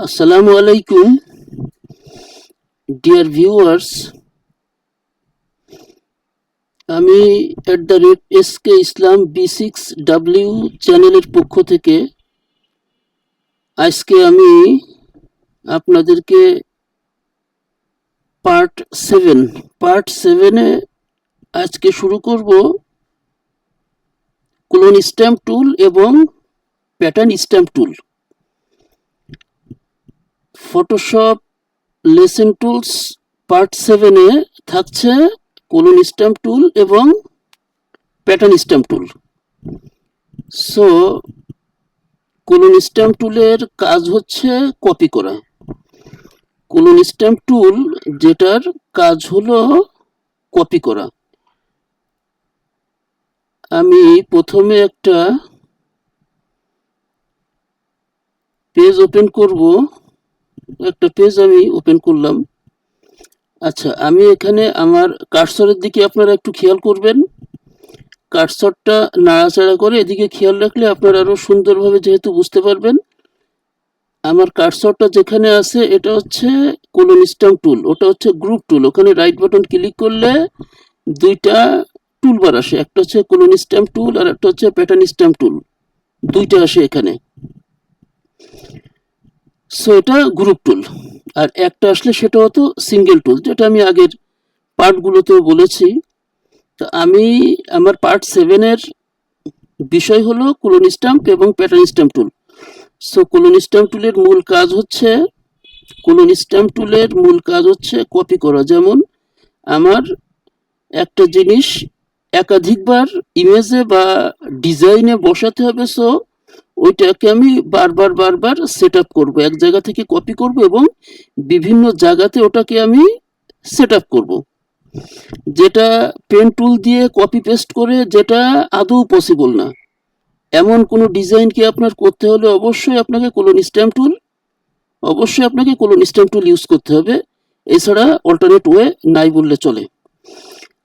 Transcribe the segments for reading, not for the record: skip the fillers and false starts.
আসসালামু আলাইকুম, dear viewers. আমি @SK ইসলাম B6W চ্যানেলের পক্ষ থেকে আজকে আমি আপনাদেরকে পার্ট 7-এ আজকে শুরু করব ক্লোন স্ট্যাম্প টুল এবং pattern stamp tool. Photoshop lesson tools part 7-এ থাকছে ক্লোন স্ট্যাম্প টুল এবং pattern stamp tool. So clone stamp টুলের কাজ হচ্ছে কপি করা। ক্লোন স্ট্যাম্প টুল যেটার কাজ হলো কপি করা। আমি প্রথমে একটা পেজ ওপেন করব। একটা পেজ আমি ওপেন করলাম। আচ্ছা, আমি এখানে আমার কার্সরের দিকে আপনারা একটু খেয়াল করবেন। কার্সরটা নাড়াচাড়া করে এদিকে খেয়াল রাখলে আপনারা আরো সুন্দরভাবে যেহেতু বুঝতে পারবেন। আমার কার্সরটা যেখানে আছে এটা হচ্ছে ক্লোন স্ট্যাম্প টুল, ওটা হচ্ছে গ্রুপ টুল। ওখানে রাইট বাটন ক্লিক করলে দুইটা টুলবার আসে, একটা হচ্ছে ক্লোন স্ট্যাম্প টুল আর একটা হচ্ছে প্যাটার্ন স্ট্যাম্প টুল, দুইটা আসে এখানে। সো এটা গ্রুপ টুল। আর একটা আসলে সেটা হতো সিঙ্গেল টুল, যেটা আমি আগের পার্টগুলোতেও বলেছি। তো আমি আমার পার্ট 7-এর বিষয় হলো ক্লোন স্ট্যাম্প এবং pattern stamp tool. So clone stamp টুলের মূল কাজ হচ্ছে কপি করা। যেমন আমার একটা জিনিস একাধিকবার ইমেজে বা ডিজাইনে বসাতে হবে। সো ওইটাকে আমি বারবার সেট আপ করবো, এক জায়গা থেকে কপি করব এবং বিভিন্ন জায়গাতে ওটাকে আমি সেট আপ করবো, যেটা পেন টুল দিয়ে কপি পেস্ট করে যেটা আদৌ পসিবল না। এমন কোনো ডিজাইনকে আপনার করতে হলে অবশ্যই আপনাকে ক্লোন স্ট্যাম্প টুল ইউজ করতে হবে। এছাড়া অল্টারনেট ওয়ে নাই বললে চলে।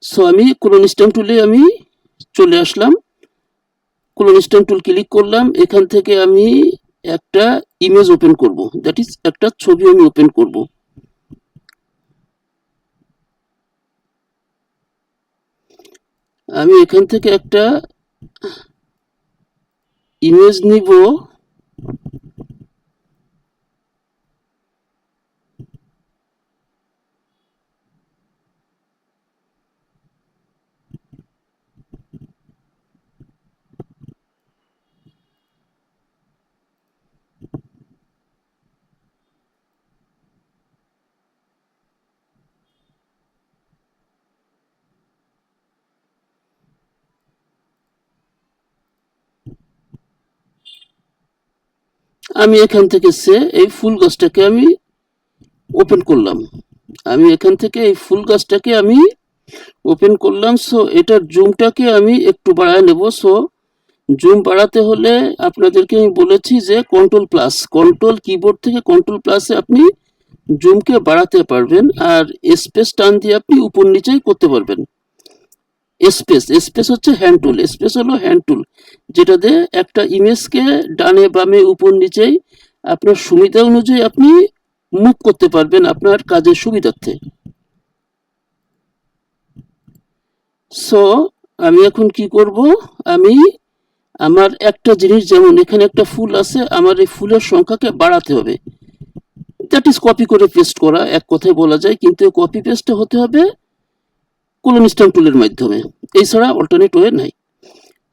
সো আমি ক্লোন স্ট্যাম্প টুলে আমি চলে আসলাম। ক্লোন স্ট্যাম্প টুল ক্লিক করলাম। এখান থেকে আমি একটা ইমেজ ওপেন করব, দ্যাট ইজ একটা ছবি আমি ওপেন করব। আমি এখান থেকে একটা ইমেজ নিব। আমি এখান থেকে এই ফুল গাছটাকে আমি ওপেন করলাম। সো এটার জুমটাকে আমি একটু বাড়ায় নেব। সো জুম বাড়াতে হলে আপনাদেরকে আমি বলেছি যে কন্ট্রোল কিবোর্ড থেকে কন্ট্রোল প্লাসে আপনি জুমকে বাড়াতে পারবেন, আর স্পেস টান দিয়ে আপনি উপর নিচেই করতে পারবেন। স্পেস হচ্ছে হ্যান্ড টুল, যেটা দিয়ে একটা ইমেজকে ডানে বামে উপর নিচেই আপনার সুবিধা অনুযায়ী আপনি মুভ করতে পারবেন আপনার কাজের সুবিধার্থে। সো আমি এখন কি করব, আমি আমার একটা জিনিস, যেমন এখানে একটা ফুল আছে, আমার এই ফুলের সংখ্যাকে বাড়াতে হবে। দ্যাট ইজ কপি করে পেস্ট করা, এক কথায় বলা যায়। কিন্তু কপি পেস্টটা হতে হবে ক্লোন স্ট্যাম্প টুলের মাধ্যমে, এছাড়া অল্টারনেট ওয়ে নাই।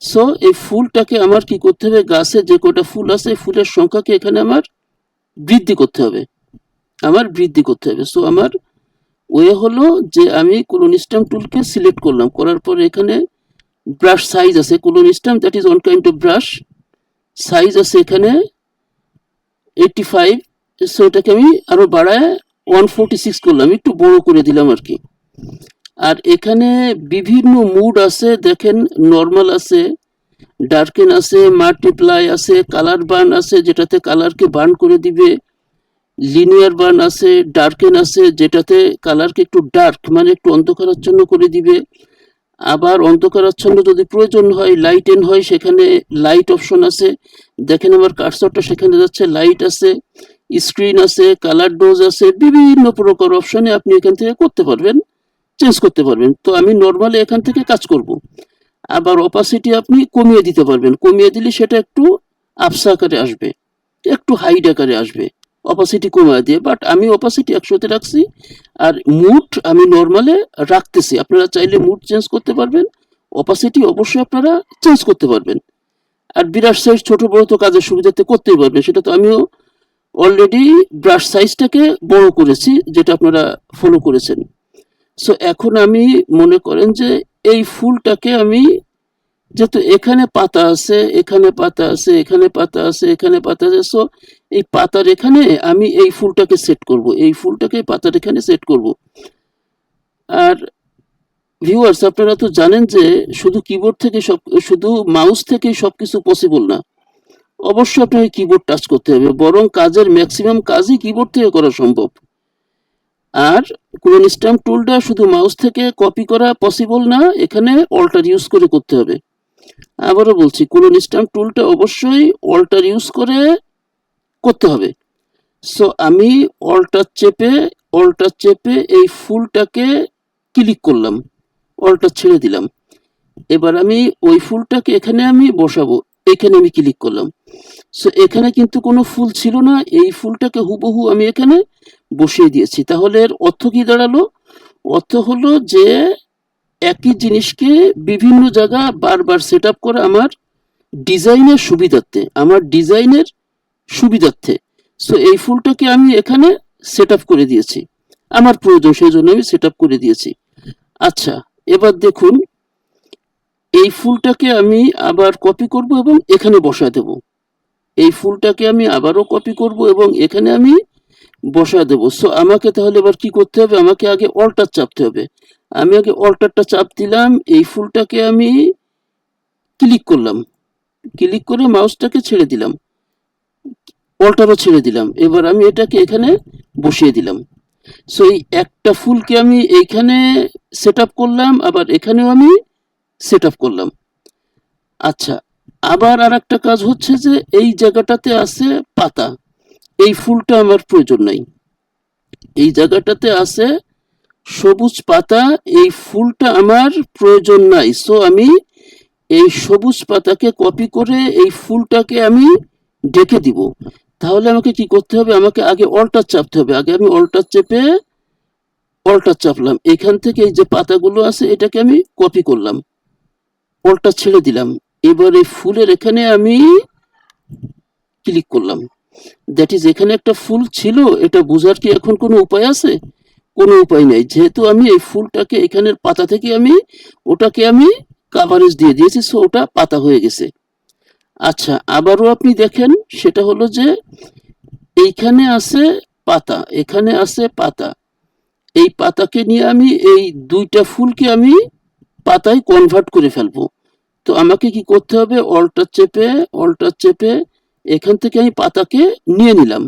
সো এই ফুলটাকে আমার কি করতে হবে, গাছে যে কটা ফুল আছে ফুলের সংখ্যাকে এখানে আমার বৃদ্ধি করতে হবে। সো আমার ওয়ে হলো যে আমি ক্লোন স্ট্যাম্প টুলকে সিলেক্ট করলাম, করার পর এখানে ব্রাশ সাইজ আছে, clone stamp that is one kind of brush size আছে এখানে 85। সো এটাকে আমি আরো বাড়ায় 146 করলাম, একটু বড় করে দিলাম আর কি। আর এখানে বিভিন্ন মুড আছে, দেখেন নর্মাল আছে, ডার্কেন আছে, মাল্টিপ্লাই আছে, কালার বার্ন আছে যেটাতে কালারকে বার্ন করে দিবে, লিনিয়ার বার্ন আছে, ডার্কেন আছে যেটাতে কালারকে একটু ডার্ক মানে একটু অন্ধকারাচ্ছন্ন করে দিবে। আবার অন্ধকারাচ্ছন্ন যদি প্রয়োজন হয় লাইট এন হয়, সেখানে লাইট অপশন আছে। দেখেন আমার কার্সরটা সেখানে যাচ্ছে, লাইট আছে। স্ক্রিন আছে, কালার ডোজ আছে, বিভিন্ন প্রকার অপশনে আপনি এখান থেকে করতে পারবেন, চেঞ্জ করতে পারবেন। তো আমি নর্মালি এখান থেকে কাজ করব। আবার অপাসিটি আপনি কমিয়ে দিতে পারবেন, কমিয়ে দিলে সেটা একটু আবসা আকারে আসবে, একটু হাইড আকারে আসবে অপাসিটি কমিয়ে দিয়ে। বাট আমি অপাসিটি 100-তে রাখছি। আর মুড আমি নর্মালে রাখতেছি, আপনারা চাইলে মুড চেঞ্জ করতে পারবেন, অপাসিটি অবশ্যই আপনারা চেঞ্জ করতে পারবেন। আর বিরাট সাইজ ছোট বড় তো কাজের সুবিধাতে করতেই পারবেন, সেটা তো আমিও অলরেডি ব্রাশ সাইজটাকে বড় করেছি, যেটা আপনারা ফলো করেছেন। সো এখন আমি মনে করেন যে এই ফুলটাকে আমি, যেহেতু এখানে পাতা আছে, এখানে পাতা আছে, এখানে পাতা আছে, এখানে পাতা আছে, সো এই পাতার এখানে আমি এই ফুলটাকে সেট করব, এই ফুলটাকে পাতার এখানে সেট করব। আর ভিউয়ার্স, আপনারা তো জানেন যে শুধু কিবোর্ড থেকে শুধু মাউস থেকেই সবকিছু পসিবল না। অবশ্যই আপনাকে কিবোর্ড টাচ করতে হবে, বরং কাজের ম্যাক্সিমাম কাজই কিবোর্ড থেকে করা সম্ভব। আর ক্লোন স্ট্যাম্প টুলটা শুধু মাউস থেকে কপি করা পসিবল না, এখানে অল্টার ইউজ করে করতে হবে। আবারও বলছি, ক্লোন স্ট্যাম্প টুলটা অবশ্যই অল্টার ইউজ করে করতে হবে। সো আমি অল্টার চেপে এই ফুলটাকে ক্লিক করলাম, অল্টার ছেড়ে দিলাম। এবার আমি ওই ফুলটাকে এখানে আমি বসাবো, এখানে আমি ক্লিক করলাম। সো এখানে কিন্তু কোনো ফুল ছিল না, এই ফুলটাকে হুবহু আমি এখানে বসিয়ে দিয়েছি। তাহলে এর অর্থ কি দাঁড়ালো? অর্থ হলো যে একই জিনিসকে বিভিন্ন জায়গা বারবার সেট আপ করে আমার ডিজাইনের সুবিধার্থে। সো এই ফুলটাকে আমি এখানে সেট আপ করে দিয়েছি, আমার প্রয়োজন সেই জন্য আমি সেট আপ করে দিয়েছি। আচ্ছা, এবার দেখুন, এই ফুলটাকে আমি আবার কপি করব এবং এখানে বসায় দেব। এই ফুলটাকে আমি আবারও কপি করব এবং এখানে আমি বসায় দেব। সো আমাকে তাহলে এবার কি করতে হবে? আমাকে আগে অল্টার চাপতে হবে। আমি আগে অল্টারটা চাপ দিলাম, এই ফুলটাকে আমি ক্লিক করলাম, ক্লিক করে মাউসটাকে ছেড়ে দিলাম, অল্টারও ছেড়ে দিলাম। এবার আমি এটাকে এখানে বসিয়ে দিলাম। সো এই একটা ফুলকে আমি এইখানে সেট আপ করলাম, আবার এখানেও আমি সেট আপ করলাম। আচ্ছা, আবার আর একটা কাজ হচ্ছে যে এই জায়গাটাতে আছে পাতা, এই ফুলটা আমার প্রয়োজন নাই। এই জায়গাটাতে আছে সবুজ পাতা, এই ফুলটা আমার প্রয়োজন নাই। সো আমি এই সবুজ পাতাকে কপি করে এই ফুলটাকে আমি ঢেকে দিব। তাহলে আমাকে কি করতে হবে? আমাকে আগে অল্টার চাপতে হবে। আগে আমি অল্টার চেপে অল্টার চাপলাম, এখান থেকে এই যে পাতাগুলো আছে এটাকে আমি কপি করলাম, অল্টার ছেড়ে দিলাম। এবার এই ফুলের এখানে আমি ক্লিক করলাম। দ্যাট ইজ, এখানে একটা ফুল ছিল, এটা বোঝার কি এখন কোনো উপায় আছে? কোনো উপায় নেই, যেহেতু আমি এই ফুলটাকে এখানের পাতা থেকে ওটাকে আমি কাভারেজ দিয়ে দিয়েছি, সো ওটা পাতা হয়ে গেছে। আচ্ছা, আবারও আপনি দেখেন, সেটা হলো যে এইখানে আছে পাতা, এখানে আছে পাতা, এই পাতাকে নিয়ে আমি এই দুইটা ফুলকে আমি পাতায় কনভার্ট করে ফেলবো। তো আমাকে কি করতে হবে? অল্টার চেপে এখান থেকে আমি পাতাকে নিয়ে নিলাম।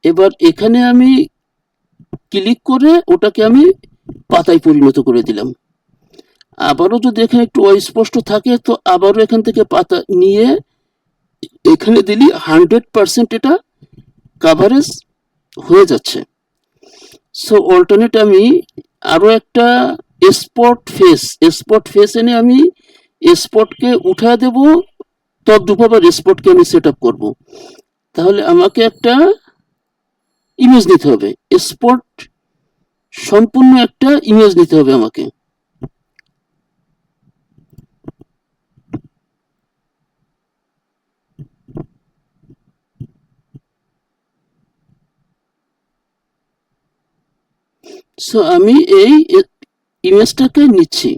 এবার এখানে আমি ক্লিক করে ওটাকে আমি পাতায় পরিণত করে দিলাম। আবারও যদি এখানে একটু অস্পষ্ট থাকে, তো আবারও এখান থেকে পাতা নিয়ে এখানে দিলি 100% এটা কাভারেজ হয়ে যাচ্ছে। সো অল্টারনেট আমি আরো একটা স্পট ফেস এনে আমি স্পটকে উঠা দেব, তদ্রূপ আবার স্পটকে আমি সেট আপ করবো। তাহলে আমাকে একটা ইমেজ নিতে হবে, স্পট সম্পূর্ণ একটা ইমেজ নিতে হবে আমাকে। সো আমি এই ইমেজটাকে নিচ্ছি,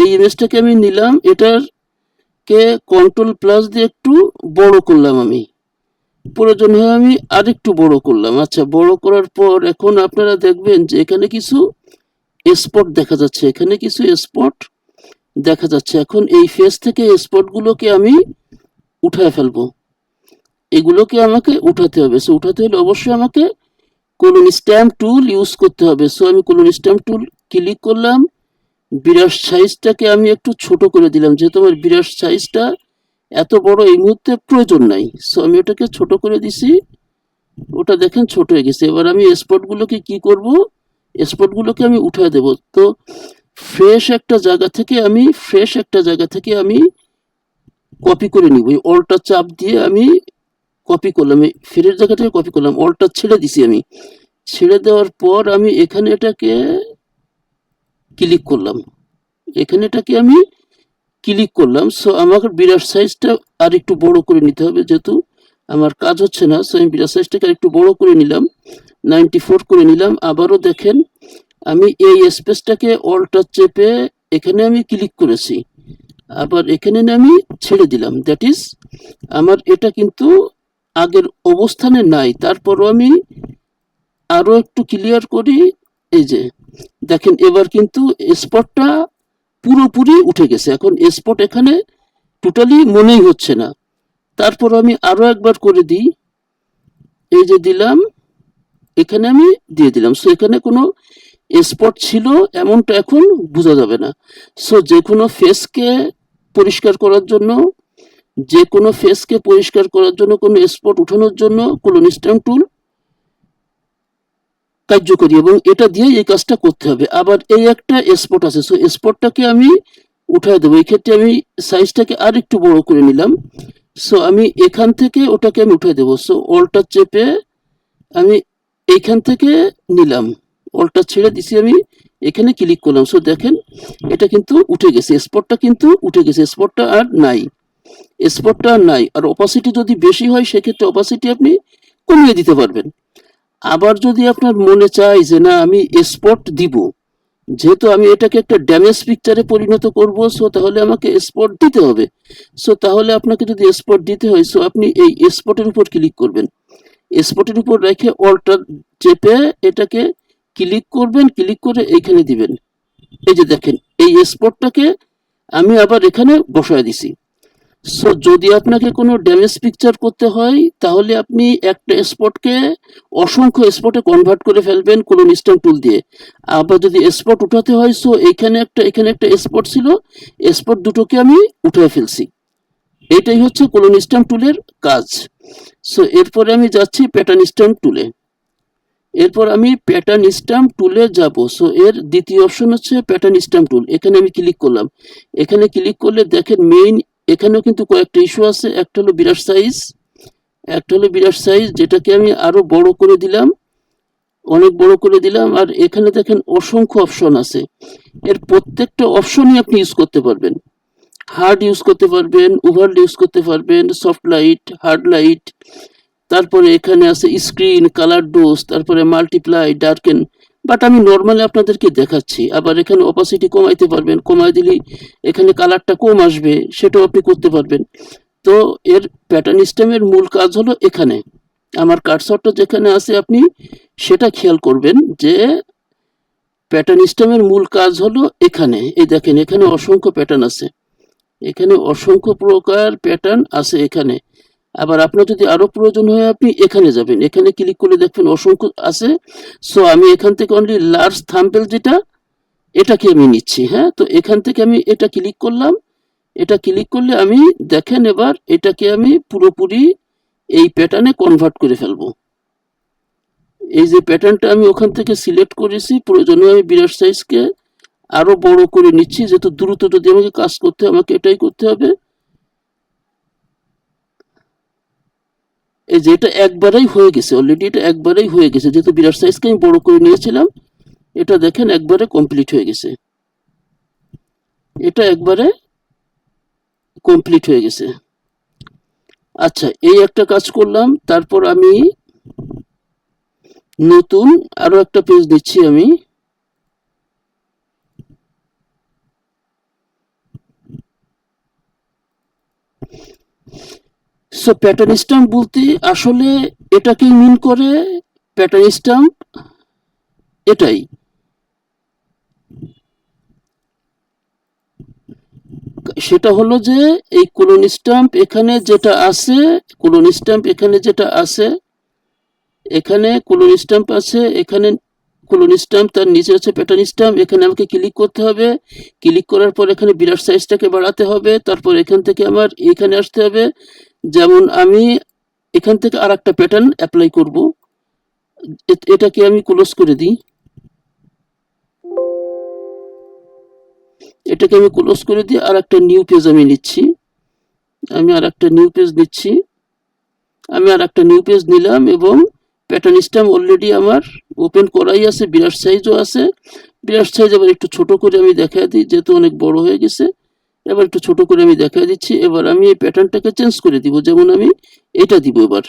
এই ইমেজটাকে আমি নিলাম, এটাকে কন্ট্রোল প্লাস দিয়ে একটু বড় করলাম, আমি প্রয়োজন হয় আমি আরেকটু বড় করলাম। আচ্ছা, বড় করার পর এখন আপনারা দেখবেন যে এখানে কিছু স্পট দেখা যাচ্ছে, এখানে কিছু স্পট দেখা যাচ্ছে। এখন এই ফেস থেকে স্পটগুলোকে আমি উঠায় ফেলবো, এগুলোকে আমাকে উঠাতে হবে। সো উঠাতে হলে অবশ্যই আমাকে কোলন স্ট্যাম্প টুল ইউজ করতে হবে। সো আমি কোলন স্ট্যাম্প টুল ক্লিক করলাম, বিরাশ সাইজটাকে আমি একটু ছোট করে দিলাম, যেহেতু আমার বিরাশ সাইজটা এত বড় এই মুহূর্তে প্রয়োজন নাই। সো আমি ওটাকে ছোট করে দিছি, ওটা দেখেন ছোট হয়ে গেছে। এবার আমি স্পটগুলোকে কি করব, স্পটগুলোকে আমি উঠায় দেব। তো ফ্রেশ একটা জায়গা থেকে আমি কপি করে নিব। এই অল্টার চাপ দিয়ে আমি কপি করলাম, এই ফ্রেশ জায়গা থেকে কপি করলাম, অল্টার ছেড়ে দিছি আমি। ছেড়ে দেওয়ার পর আমি এখানে এটাকে ক্লিক করলাম, এখানে এটাকে আমি ক্লিক করলাম। সো আমাকে বিরাট সাইজটা আর একটু বড় করে নিতে হবে, যেহেতু আমার কাজ হচ্ছে না। সো আমি বিরাট সাইজটাকে আর একটু বড় করে নিলাম, 94 করে নিলাম। আবারও দেখেন আমি এই স্পেসটাকে অল্টার চেপে এখানে আমি ক্লিক করেছি, আবার এখানে আমি ছেড়ে দিলাম। দ্যাট ইজ আমার এটা কিন্তু আগের অবস্থানে নাই। তারপরও আমি আরো একটু ক্লিয়ার করি, এই যে দেখেন এবার কিন্তু স্পটটা পুরোপুরি উঠে গেছে। এখন স্পট এখানে টোটালি মনেই হচ্ছে না। তারপর আমি আরো একবার করে দিই, এই যে দিলাম, এখানে আমি দিয়ে দিলাম। সো এখানে কোনো স্পট ছিল এমনটা এখন বোঝা যাবে না। সো যে কোনো ফেসকে পরিষ্কার করার জন্য কোনো স্পট উঠানোর জন্য ক্লোন স্ট্যাম্প টুল কার্যকরী, এবং এটা দিয়ে এই কাজটা করতে হবে। আবার এই একটা স্পট আছে, সো স্পটটাকে আমি উঠায় দেবো। এই ক্ষেত্রে আমি সাইজটাকে আর একটু বড় করে নিলাম। সো আমি এখান থেকে ওটাকে আমি উঠায় দেবো। সো অল্টা চেপে আমি এইখান থেকে নিলাম, অল্টা ছেড়ে দিছি, আমি এখানে ক্লিক করলাম। সো দেখেন এটা কিন্তু উঠে গেছে, স্পটটা কিন্তু উঠে গেছে, স্পটটা আর নাই। আর অপাসিটি যদি বেশি হয় সেক্ষেত্রে অপাসিটি আপনি কমিয়ে দিতে পারবেন। আবার যদি আপনার মনে চায় যে না আমি স্পট দিব, যেহেতু আমি এটাকে একটা ড্যামেজ পিকচারে পরিণত করব, সো তাহলে আমাকে স্পট দিতে হবে। সো তাহলে আপনাকে যদি স্পট দিতে হয়, সো আপনি এই স্পটের উপর ক্লিক করবেন, স্পটের উপর রেখে অল্টার চেপে এটাকে ক্লিক করবেন, ক্লিক করে এইখানে দিবেন। এই যে দেখেন এই স্পটটাকে আমি আবার এখানে বসায় দিছি। সো যদি আপনাকে কোনো ড্যামেজ পিকচার করতে হয় তাহলে আপনি একটা স্পটকে অসংখ্য স্পটে কনভার্ট করে ফেলবেন ক্লোন স্ট্যাম্প টুল দিয়ে। আবার যদি স্পট উঠাতে হয়, সো এখানে একটা স্পট ছিল, স্পট দুটোকে আমি উঠে ফেলছি। এটাই হচ্ছে ক্লোন স্ট্যাম্প টুলের কাজ। সো এরপরে আমি যাচ্ছি প্যাটার্ন স্ট্যাম্প টুলে। এরপর আমি প্যাটার্ন স্ট্যাম্প টুলে যাব। সো এর দ্বিতীয় অপশন হচ্ছে প্যাটার্ন স্ট্যাম্প টুল, এখানে আমি ক্লিক করলাম। এখানে ক্লিক করলে দেখেন মেইন এখানেও কিন্তু কয়েকটা ইস্যু আছে। একটা হলো বিরাট সাইজ, যেটাকে আমি আরো বড় করে দিলাম, অনেক বড় করে দিলাম। আর এখানে দেখেন অসংখ্য অপশন আছে, এর প্রত্যেকটা অপশনই আপনি ইউজ করতে পারবেন। হার্ড ইউজ করতে পারবেন, ওভারলি ইউজ করতে পারবেন, সফট লাইট, হার্ড লাইট, তারপরে এখানে আছে স্ক্রিন, কালার ডোজ, তারপরে মাল্টিপ্লাই, ডার্কেন। বাট আমি নর্মালি আপনাদেরকে দেখাচ্ছি। আবার এখানে অপাসিটি কমাইতে পারবেন, কমাই দিলেই এখানে কালারটা কম আসবে, সেটাও আপনি করতে পারবেন। তো এর প্যাটার্ন স্ট্যাম্পের মূল কাজ হলো এখানে। আমার কার্সরটা যেখানে আছে আপনি সেটা খেয়াল করবেন যে প্যাটার্ন স্ট্যাম্পের মূল কাজ হলো এখানে। এই দেখেন এখানে অসংখ্য প্যাটার্ন আছে, এখানে অসংখ্য প্রকার প্যাটার্ন আছে এখানে। আবার আপনার যদি আরো প্রয়োজন হয় আপনি এখানে যাবেন, এখানে ক্লিক করলে দেখবেন অসংখ্য আছে। সো আমি এখান থেকে অনলি লার্জ থাম্বনেল যেটা, এটাকে আমি নিচ্ছি। হ্যাঁ, তো এখান থেকে আমি এটা ক্লিক করলাম। এটা ক্লিক করলে আমি দেখেন এবার এটাকে আমি পুরোপুরি এই প্যাটার্নে কনভার্ট করে ফেলবো। এই যে প্যাটার্নটা আমি ওখান থেকে সিলেক্ট করেছি, প্রয়োজনে আমি বিরাট সাইজকে আরো বড় করে নিচ্ছি, যেহেতু দ্রুত যদি আমাকে কাজ করতে হয় আমাকে এটাই করতে হবে। এই যে এটা একবারেই হয়ে গেছে, অলরেডি এটা একবারেই হয়ে গেছে, যেহেতু বিরাট সাইজকে আমি বড় করে নিয়েছিলাম। এটা দেখেন একবারে কমপ্লিট হয়ে গেছে, এটা একবারে কমপ্লিট হয়ে গেছে। আচ্ছা, এই একটা কাজ করলাম। তারপর আমি নতুন আরো একটা পেজ দিচ্ছি আমি। সো প্যাটার্ন স্ট্যাম্প বলতে আসলে এটাকেই মিন করে। প্যাটার্ন স্ট্যাম্প এটাই। সেটা হলো যে এই কোলন স্ট্যাম্প এখানে যেটা আছে, কোলন স্ট্যাম্প এখানে যেটা আছে, এখানে কোলন স্ট্যাম্প আছে, এখানে কোলন স্ট্যাম্প, তার নিচে আছে প্যাটার্ন স্ট্যাম্প। এখানে আমাকে ক্লিক করতে হবে, ক্লিক করার পর এখানে বিরাট সাইজটাকে বাড়াতে হবে, তারপর এখান থেকে আমার এখানে আসতে হবে। যেমন আমি এখান থেকে আর একটা প্যাটার্ন অ্যাপ্লাই করব। এটাকে আমি ক্লোজ করে দিই, এটাকে আমি ক্লোজ করে দিই। আর একটা নিউ পেজ আমি নিচ্ছি, আমি আর একটা নিউ পেজ নিচ্ছি, আমি আর একটা নিউ পেজ নিলাম এবং প্যাটার্ন স্ট্যাম্প অলরেডি আমার ওপেন করাই আছে, বিরাট সাইজও আছে। বিরাট সাইজ এবার একটু ছোট করে আমি দেখাই দিই, যেহেতু অনেক বড় হয়ে গেছে। এবার একটু ছোট করে আমি দেখাই দিচ্ছি। এবার আমি এই প্যাটার্নটাকে চেঞ্জ করে দিব, যেমন আমি এটা দিব এবার,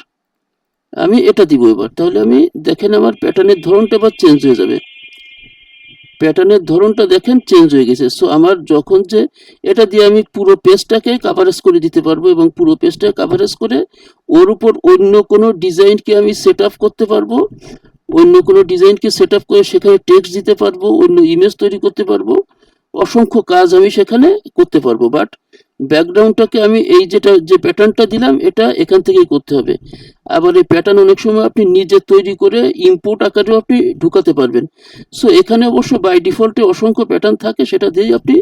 আমি এটা দিব এবার। তাহলে আমি দেখেন আমার প্যাটার্নের ধরনটা এবার চেঞ্জ হয়ে যাবে, প্যাটার্নের ধরনটা দেখেন চেঞ্জ হয়ে গেছে। সো আমার যখন যে এটা দিয়ে আমি পুরো পেজটাকে কাভারেজ করে দিতে পারবো এবং পুরো পেজটা কাভারেজ করে ওর উপর অন্য কোনো ডিজাইনকে আমি সেট আপ করতে পারবো, অন্য কোনো ডিজাইনকে সেট আপ করে সেখানে টেক্সট দিতে পারবো, অন্য ইমেজ তৈরি করতে পারবো, অসংখ্য কাজ আমি সেখানে করতে পারবো। বাট ব্যাকগ্রাউন্ডটাকে আমি এই যে প্যাটার্নটা দিলাম এটা এখান থেকেই করতে হবে। আবার এই প্যাটার্ন অনেক সময় আপনি নিজে তৈরি করে ইম্পোর্ট আকারেও আপনি ঢুকাতে পারবেন। সো এখানে অবশ্য বাই ডিফল্টে অসংখ্য প্যাটার্ন থাকে, সেটা দিয়েই আপনি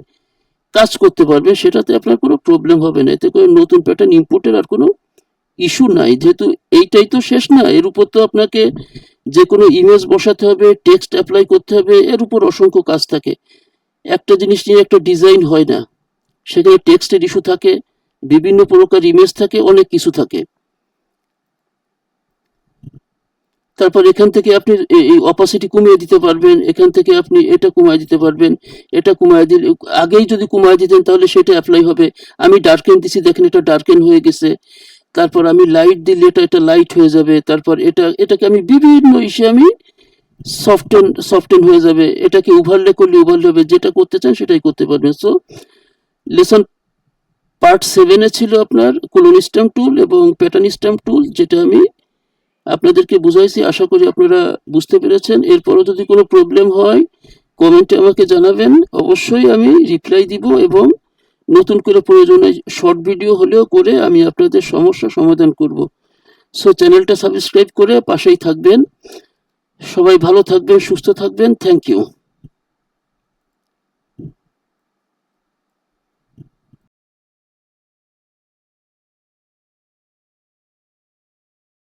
কাজ করতে পারবেন, সেটাতে আপনার কোনো প্রবলেম হবে না। এতে করে নতুন প্যাটার্ন ইম্পোর্টের আর কোনো ইস্যু নাই, যেহেতু এইটাই তো শেষ না, এর উপর তো আপনাকে যে কোনো ইমেজ বসাতে হবে, টেক্সট অ্যাপ্লাই করতে হবে, এর উপর অসংখ্য কাজ থাকে। একটা জিনিস নিয়ে একটা ডিজাইন হয় না, সেখানে টেক্সটের ইস্যু থাকে, বিভিন্ন প্রকার ইমেজ থাকে, অনেক কিছু থাকে। তারপর এখান থেকে আপনি এই অপাসিটি কমিয়ে দিতে পারবেন, এখান থেকে আপনি এটা কমিয়ে দিতে পারবেন, এটা কমিয়ে দিলে আগেই যদি কমিয়ে দিতেন তাহলে সেটা অ্যাপ্লাই হবে। আমি ডার্কেন দিছি, দেখেন এটা ডার্কেন হয়ে গেছে। তারপর আমি লাইট দিলে এটা লাইট হয়ে যাবে। তারপর এটাকে আমি বিভিন্ন ইসে আমি সফটেন হয়ে যাবে। এটাকে ওভারলে করলে ওভারলে হবে, যেটা করতে চান সেটাই করতে পারবেন। সো লেসন পার্ট 7-এ ছিল আপনার কোলন স্ট্যাম্প টুল এবং প্যাটার্ন স্ট্যাম্প টুল, যেটা আমি আপনাদেরকে বুঝাইছি। আশা করি আপনারা বুঝতে পেরেছেন। এরপরও যদি কোনো প্রবলেম হয় কমেন্টে আমাকে জানাবেন, অবশ্যই আমি রিপ্লাই দিব এবং নতুন করে প্রয়োজনে শর্ট ভিডিও হলেও করে আমি আপনাদের সমস্যা সমাধান করব। সো চ্যানেলটা সাবস্ক্রাইব করে পাশেই থাকবেন। সবাই ভালো থাকবেন, সুস্থ থাকবেন। Thank you.